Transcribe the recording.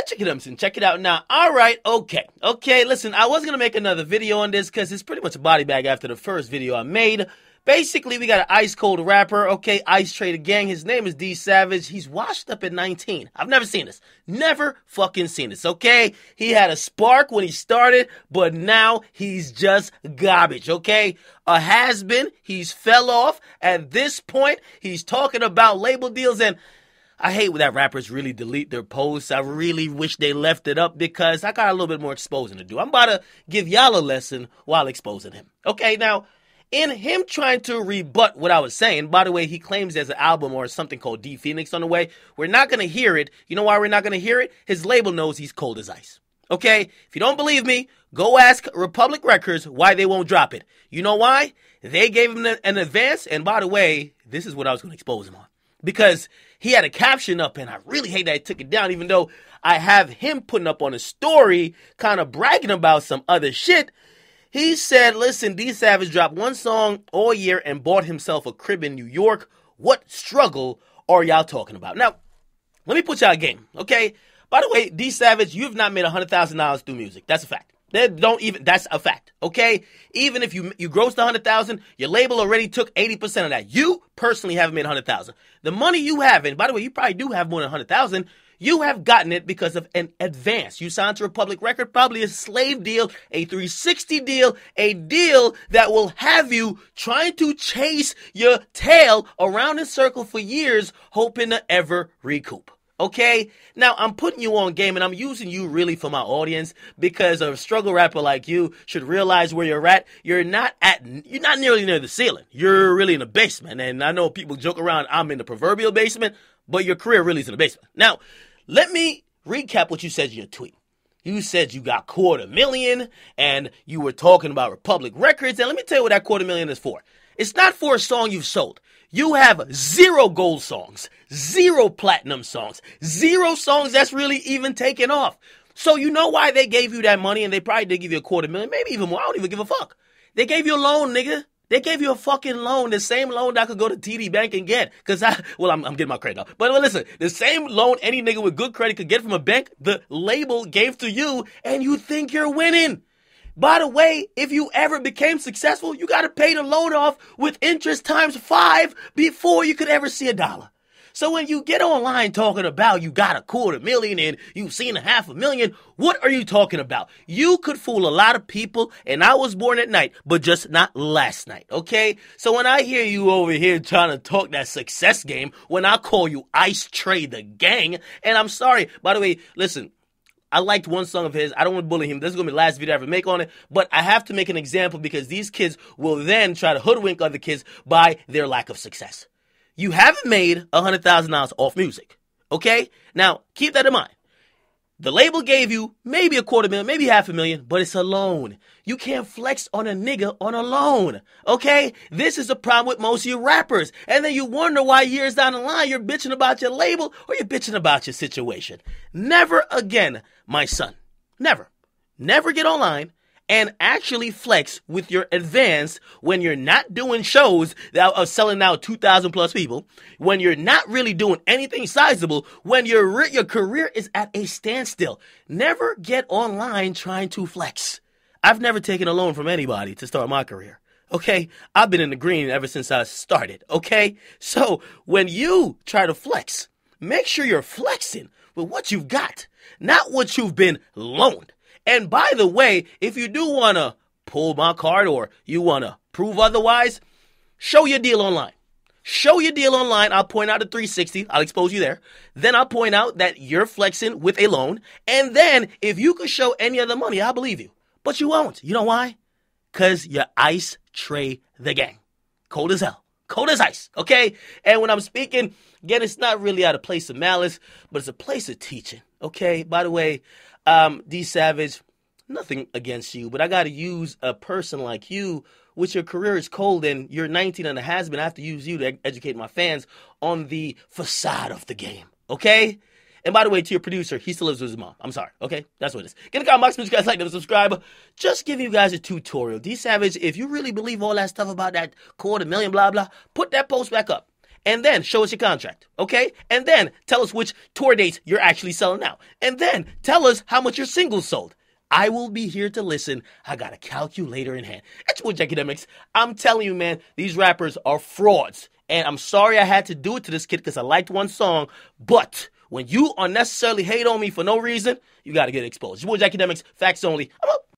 check it out now. All right, okay. Listen, I was gonna make another video on this because it's pretty much a body bag after the first video I made. Basically, we got an ice cold rapper, okay, Ice Trey the Gang. His name is D Savage. He's washed up at 19. I've never seen this. Never fucking seen this, okay? He had a spark when he started, but now he's just garbage, okay? A has-been. He's fell off. At this point, he's talking about label deals, and I hate when that rappers really delete their posts. I really wish they left it up because I got a little bit more exposing to do. I'm about to give y'all a lesson while exposing him. Okay, now, in him trying to rebut what I was saying, by the way, he claims there's an album or something called D Phoenix on the way. We're not going to hear it. You know why we're not going to hear it? His label knows he's cold as ice. Okay? If you don't believe me, go ask Republic Records why they won't drop it. You know why? They gave him an advance, and by the way, this is what I was going to expose him on. Because he had a caption up, and I really hate that I took it down, even though I have him putting up on a story kind of bragging about some other shit. He said, listen, D Savage dropped one song all year and bought himself a crib in New York. What struggle are y'all talking about? Now, let me put y'all a game, okay? By the way, D Savage, you have not made $100,000 through music. That's a fact. That's a fact, okay? Even if you grossed $100,000, your label already took 80% of that. You personally haven't made $100,000. The money you have, and by the way, you probably do have more than $100,000, you have gotten it because of an advance. You signed to Republic Record, probably a slave deal, a 360 deal, a deal that will have you trying to chase your tail around in circle for years, hoping to ever recoup. Okay? Now, I'm putting you on game, and I'm using you really for my audience because a struggle rapper like you should realize where you're at. You're not nearly near the ceiling. You're really in the basement. And I know people joke around, I'm in the proverbial basement, but your career really is in the basement. Now, let me recap what you said in your tweet. You said you got $250,000 and you were talking about Republic Records. And let me tell you what that $250,000 is for. It's not for a song you've sold. You have 0 gold songs, 0 platinum songs, 0 songs that's really even taken off. So you know why they gave you that money, and they probably did give you $250,000, maybe even more. I don't even give a fuck. They gave you a loan, nigga. They gave you a fucking loan, the same loan that I could go to TD Bank and get. I'm getting my credit now. But listen, the same loan any nigga with good credit could get from a bank, the label gave to you, and you think you're winning. By the way, if you ever became successful, you got to pay the loan off with interest times 5 before you could ever see a dollar. So when you get online talking about you got $250,000 and you've seen $500,000, what are you talking about? You could fool a lot of people, and I was born at night, but just not last night, okay? So when I hear you over here trying to talk that success game, when I call you Ice Trey the Gang, and I'm sorry, by the way, listen, I liked one song of his. I don't want to bully him. This is going to be the last video I ever make on it. But I have to make an example because these kids will then try to hoodwink other kids by their lack of success. You haven't made $100,000 off music. Okay? Now, keep that in mind. The label gave you maybe $250,000, maybe $500,000, but it's a loan. You can't flex on a nigga on a loan. Okay? This is the problem with most of you rappers. And then you wonder why years down the line you're bitching about your label or you're bitching about your situation. Never again, my son. Never. Never get online and actually flex with your advance when you're not doing shows that are selling out 2,000 plus people, when you're not really doing anything sizable, when your career is at a standstill. Never get online trying to flex. I've never taken a loan from anybody to start my career. Okay? I've been in the green ever since I started. Okay? So when you try to flex, make sure you're flexing with what you've got, not what you've been loaned. And by the way, if you do want to pull my card or you want to prove otherwise, show your deal online. Show your deal online. I'll point out the 360. I'll expose you there. Then I'll point out that you're flexing with a loan. And then if you could show any other money, I'll believe you. But you won't. You know why? Because you're Ice Trey the Gang. Cold as hell. Cold as ice. Okay? And when I'm speaking, again, it's not really out of place of malice, but it's a place of teaching. Okay? By the way, D Savage, nothing against you, but I got to use a person like you, which your career is cold and you're 19 and a has-been. I have to use you to educate my fans on the facade of the game, okay? And by the way, to your producer, he still lives with his mom. I'm sorry, okay? That's what it is. Get in the comment box, make sure you guys like and subscribe. Just giving you guys a tutorial. D Savage, if you really believe all that stuff about that $250,000, blah, blah, put that post back up. And then show us your contract, okay? And then tell us which tour dates you're actually selling out. And then tell us how much your singles sold. I will be here to listen. I got a calculator in hand. It's your boy Akademiks. I'm telling you, man, these rappers are frauds. And I'm sorry I had to do it to this kid because I liked one song. But when you unnecessarily hate on me for no reason, you got to get exposed. Your boy Akademiks, facts only. I'm out.